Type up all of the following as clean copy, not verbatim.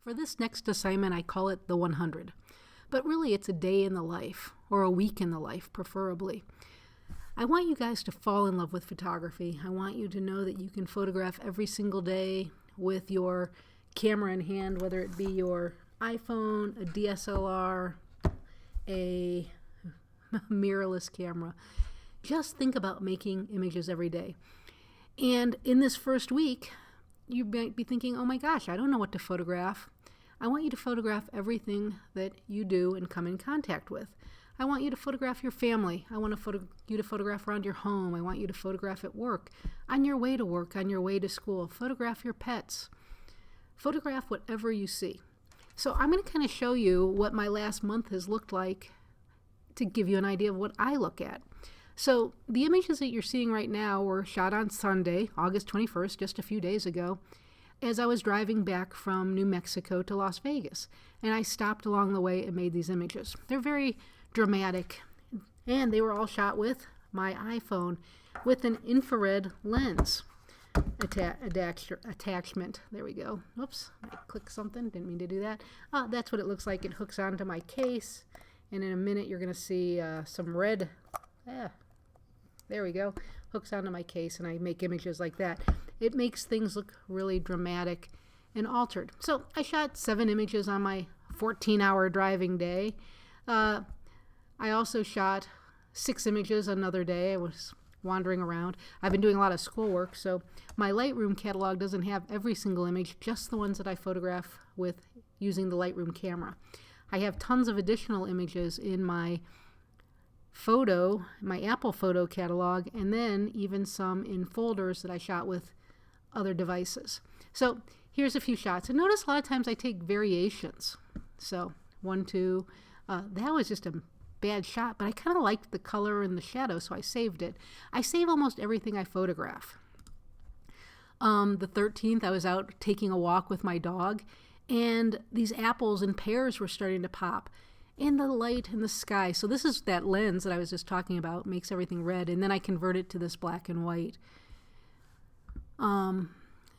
For this next assignment, I call it the 100. But really, it's a day in the life, or a week in the life, preferably. I want you guys to fall in love with photography. I want you to know that you can photograph every single day with your camera in hand, whether it be your iPhone, a DSLR, a mirrorless camera. Just think about making images every day. And in this first week, you might be thinking, oh my gosh, I don't know what to photograph. I want you to photograph everything that you do and come in contact with. I want you to photograph your family. I want you to photograph around your home. I want you to photograph at work, on your way to work, on your way to school. Photograph your pets. Photograph whatever you see. So I'm going to kind of show you what my last month has looked like to give you an idea of what I look at. So the images that you're seeing right now were shot on Sunday, August 21st, just a few days ago, as I was driving back from New Mexico to Las Vegas. And I stopped along the way and made these images. They're very dramatic, and they were all shot with my iPhone with an infrared lens attachment. There we go. Oops, I clicked something, didn't mean to do that. That's what it looks like. It hooks onto my case, and in a minute you're going to see some red, there we go, hooks onto my case, and I make images like that. It makes things look really dramatic and altered. So I shot 7 images on my 14-hour driving day. I also shot 6 images another day. I was wandering around. I've been doing a lot of schoolwork, so my Lightroom catalog doesn't have every single image, just the ones that I photograph with using the Lightroom camera. I have tons of additional images in my Apple photo catalog, and then even some in folders that I shot with other devices. So here's a few shots, and notice a lot of times I take variations. So 1, 2, that was just a bad shot, but I kind of liked the color and the shadow, so I saved it. I save almost everything I photograph. The 13th, I was out taking a walk with my dog, and these apples and pears were starting to pop in the light in the sky. So this is that lens that I was just talking about, makes everything red, and then I convert it to this black and white.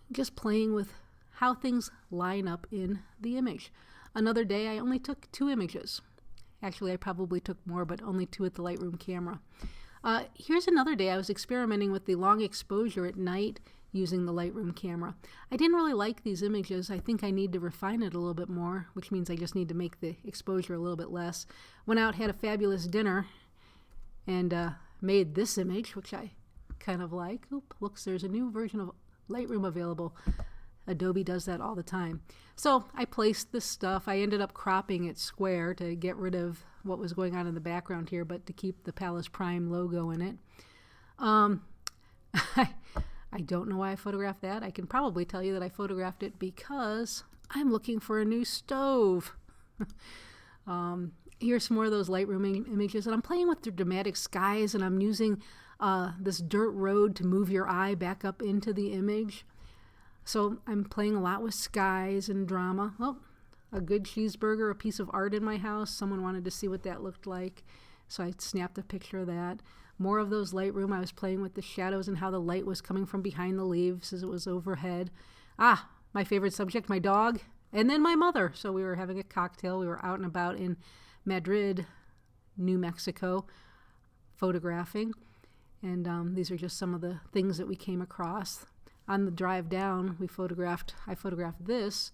Just playing with how things line up in the image. Another day, I only took 2 images. Actually, I probably took more, but only 2 with the Lightroom camera. Here's another day I was experimenting with the long exposure at night using the Lightroom camera. I didn't really like these images. I think I need to refine it a little bit more, which means I just need to make the exposure a little bit less. Went out, had a fabulous dinner, and made this image, which I kind of like. Oop, looks, there's a new version of Lightroom available. Adobe does that all the time. So I placed this stuff. I ended up cropping it square to get rid of what was going on in the background here, but to keep the Palace Prime logo in it. I don't know why I photographed that. I can probably tell you that I photographed it because I'm looking for a new stove. Here's some more of those Lightroom images, and I'm playing with the dramatic skies, and I'm using this dirt road to move your eye back up into the image. So I'm playing a lot with skies and drama. Oh, a good cheeseburger, a piece of art in my house. Someone wanted to see what that looked like, so I snapped a picture of that. More of those Lightroom. I was playing with the shadows and how the light was coming from behind the leaves as it was overhead. My favorite subject, my dog, and then my mother. So we were having a cocktail. We were out and about in Madrid, New Mexico, photographing. And these are just some of the things that we came across. On the drive down, I photographed this,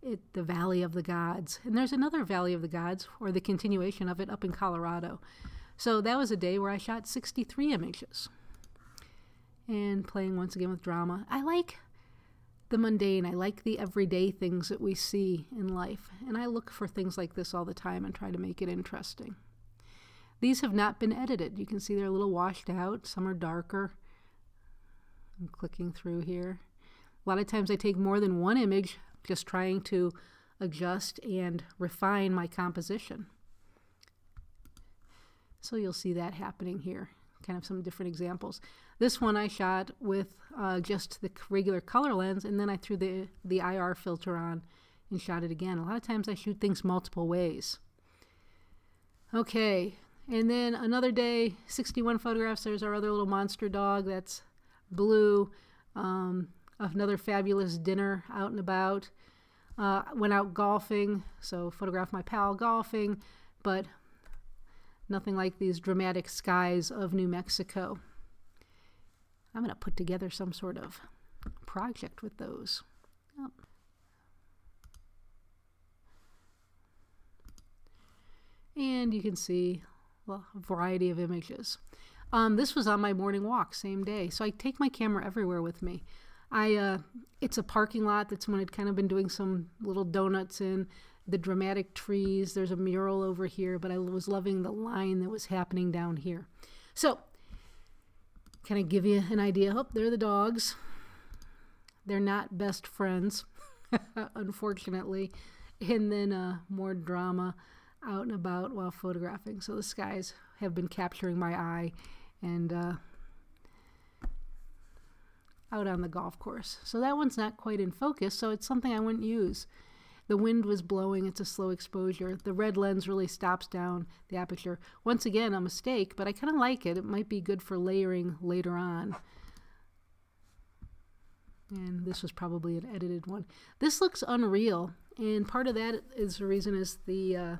the Valley of the Gods. And there's another Valley of the Gods, or the continuation of it, up in Colorado. So that was a day where I shot 63 images. And playing once again with drama. I like the mundane. I like the everyday things that we see in life. And I look for things like this all the time and try to make it interesting. These have not been edited. You can see they're a little washed out. Some are darker. I'm clicking through here. A lot of times I take more than one image, just trying to adjust and refine my composition. So you'll see that happening here. Kind of some different examples. This one I shot with just the regular color lens, and then I threw the IR filter on and shot it again. A lot of times I shoot things multiple ways. Okay, and then another day, 61 photographs. There's our other little monster dog. That's Blue. Another fabulous dinner out and about. Went out golfing, so photographed my pal golfing, but nothing like these dramatic skies of New Mexico. I'm going to put together some sort of project with those. Yep. And you can see a variety of images. This was on my morning walk, same day. So I take my camera everywhere with me. It's a parking lot that someone had kind of been doing some little donuts in, the dramatic trees. There's a mural over here, but I was loving the line that was happening down here. So, kind of give you an idea. Oh, they're the dogs. They're not best friends, unfortunately. And then more drama out and about while photographing. So the skies have been capturing my eye, and out on the golf course. So that one's not quite in focus, so it's something I wouldn't use. The wind was blowing, it's a slow exposure. The red lens really stops down the aperture. Once again, a mistake, but I kind of like it. It might be good for layering later on. And this was probably an edited one. This looks unreal, and part of that is the reason is the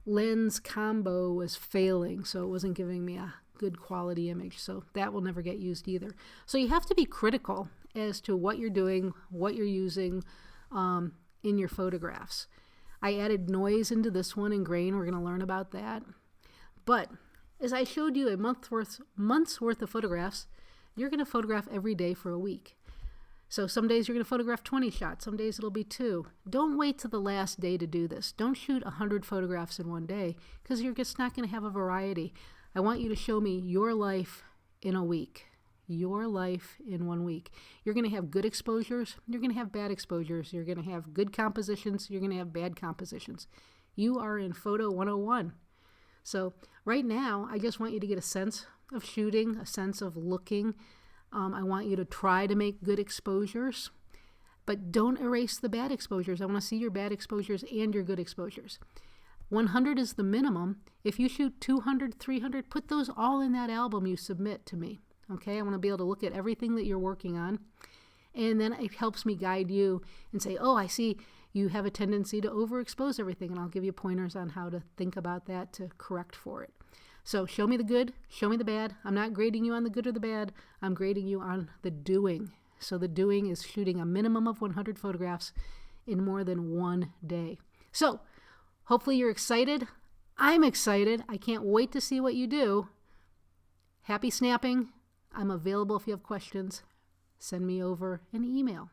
lens combo was failing, so it wasn't giving me a good quality image. So that will never get used either. So you have to be critical as to what you're doing, what you're using in your photographs. I added noise into this one and grain. We're going to learn about that. But as I showed you a month's worth of photographs, you're going to photograph every day for a week. So some days you're going to photograph 20 shots. Some days it'll be 2. Don't wait till the last day to do this. Don't shoot 100 photographs in one day, because you're just not going to have a variety. I want you to show me your life in a week. Your life in 1 week. You're going to have good exposures. You're going to have bad exposures. You're going to have good compositions. You're going to have bad compositions. You are in Photo 101. So right now, I just want you to get a sense of shooting, a sense of looking. I want you to try to make good exposures, but don't erase the bad exposures. I want to see your bad exposures and your good exposures. 100 is the minimum. If you shoot 200, 300, put those all in that album you submit to me. Okay, I want to be able to look at everything that you're working on, and then it helps me guide you and say, oh, I see you have a tendency to overexpose everything, and I'll give you pointers on how to think about that to correct for it. So show me the good, show me the bad. I'm not grading you on the good or the bad. I'm grading you on the doing. So the doing is shooting a minimum of 100 photographs in more than one day. So hopefully you're excited. I'm excited. I can't wait to see what you do. Happy snapping. I'm available if you have questions. Send me over an email.